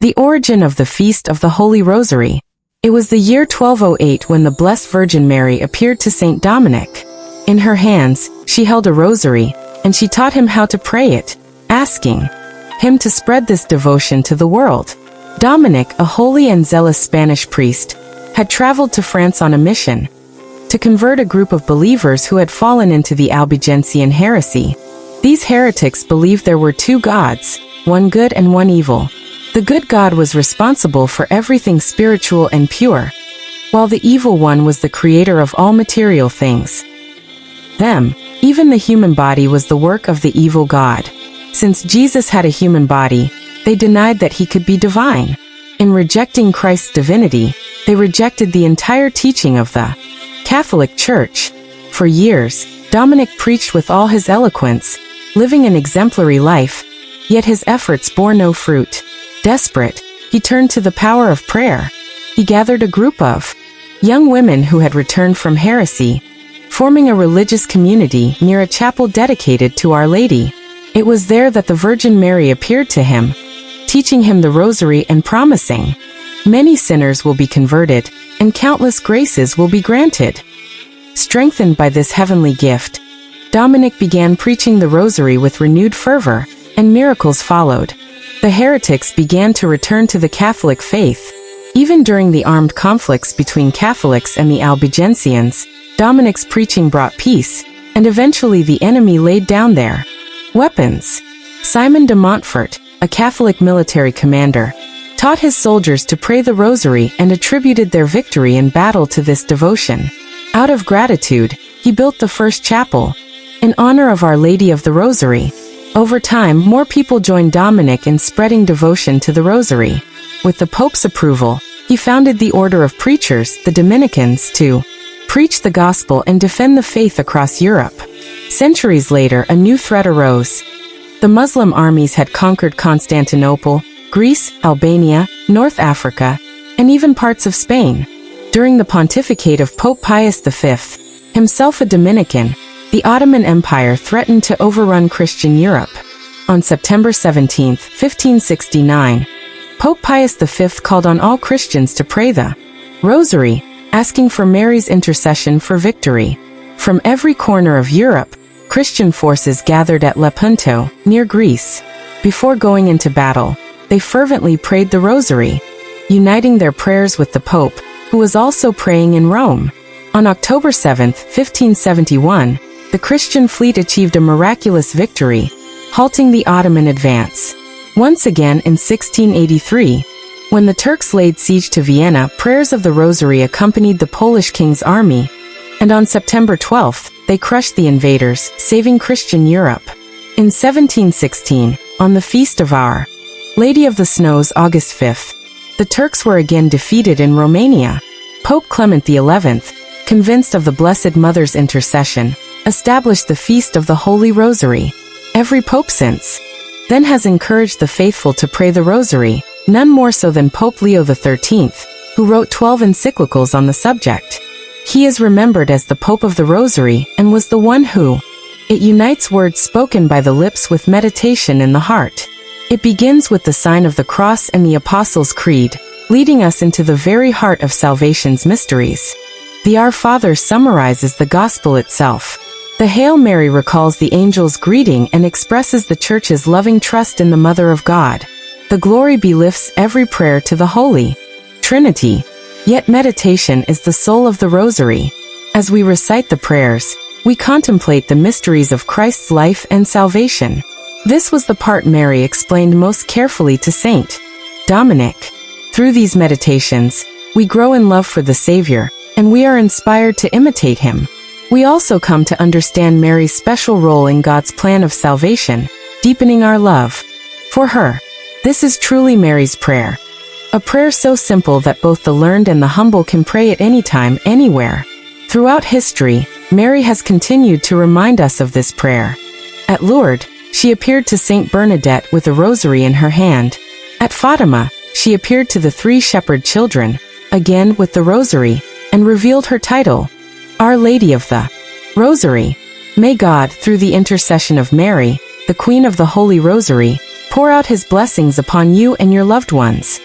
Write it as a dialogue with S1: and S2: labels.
S1: The origin of the Feast of the Holy Rosary. It was the year 1208 when the Blessed Virgin Mary appeared to Saint Dominic. In her hands, she held a rosary, and she taught him how to pray it, asking him to spread this devotion to the world. Dominic, a holy and zealous Spanish priest, had traveled to France on a mission to convert a group of believers who had fallen into the Albigensian heresy. These heretics believed there were two gods, one good and one evil. The good God was responsible for everything spiritual and pure, while the evil one was the creator of all material things. Even the human body was the work of the evil God. Since Jesus had a human body, they denied that he could be divine. In rejecting Christ's divinity, they rejected the entire teaching of the Catholic Church. For years, Dominic preached with all his eloquence, living an exemplary life, yet his efforts bore no fruit. Desperate, he turned to the power of prayer. He gathered a group of young women who had returned from heresy, forming a religious community near a chapel dedicated to Our Lady. It was there that the Virgin Mary appeared to him, teaching him the Rosary and promising, "Many sinners will be converted, and countless graces will be granted." Strengthened by this heavenly gift, Dominic began preaching the Rosary with renewed fervor, and miracles followed. The heretics began to return to the Catholic faith. Even during the armed conflicts between Catholics and the Albigensians, Dominic's preaching brought peace, and eventually the enemy laid down their weapons. Simon de Montfort, a Catholic military commander, taught his soldiers to pray the Rosary and attributed their victory in battle to this devotion. Out of gratitude, he built the first chapel, in honor of Our Lady of the Rosary. Over time, more people joined Dominic in spreading devotion to the Rosary. With the Pope's approval, he founded the Order of Preachers, the Dominicans, to preach the gospel and defend the faith across Europe. Centuries later, a new threat arose. The Muslim armies had conquered Constantinople, Greece, Albania, North Africa, and even parts of Spain. During the pontificate of Pope Pius V, himself a Dominican, the Ottoman Empire threatened to overrun Christian Europe. On September 17, 1569, Pope Pius V called on all Christians to pray the Rosary, asking for Mary's intercession for victory. From every corner of Europe, Christian forces gathered at Lepanto, near Greece. Before going into battle, they fervently prayed the Rosary, uniting their prayers with the Pope, who was also praying in Rome. On October 7, 1571, the Christian fleet achieved a miraculous victory, halting the Ottoman advance. Once again in 1683, when the Turks laid siege to Vienna, prayers of the Rosary accompanied the Polish king's army, and on September 12, they crushed the invaders, saving Christian Europe. In 1716, on the feast of Our Lady of the Snows, August 5, the Turks were again defeated in Romania. Pope Clement XI, convinced of the Blessed Mother's intercession, established the Feast of the Holy Rosary. Every pope since then has encouraged the faithful to pray the Rosary, none more so than Pope Leo XIII, who wrote 12 encyclicals on the subject. He is remembered as the Pope of the Rosary and was the one who it unites words spoken by the lips with meditation in the heart. It begins with the sign of the cross and the Apostles' Creed, leading us into the very heart of salvation's mysteries. The Our Father summarizes the Gospel itself. The Hail Mary recalls the angel's greeting and expresses the Church's loving trust in the Mother of God. The Glory Be lifts every prayer to the Holy Trinity. Yet meditation is the soul of the Rosary. As we recite the prayers, we contemplate the mysteries of Christ's life and salvation. This was the part Mary explained most carefully to Saint Dominic. Through these meditations, we grow in love for the Savior, and we are inspired to imitate him. We also come to understand Mary's special role in God's plan of salvation, deepening our love for her. This is truly Mary's prayer. A prayer so simple that both the learned and the humble can pray at any time, anywhere. Throughout history, Mary has continued to remind us of this prayer. At Lourdes, she appeared to Saint Bernadette with a rosary in her hand. At Fatima, she appeared to the three shepherd children, again with the rosary, and revealed her title, Our Lady of the Rosary. May God, through the intercession of Mary, the Queen of the Holy Rosary, pour out his blessings upon you and your loved ones.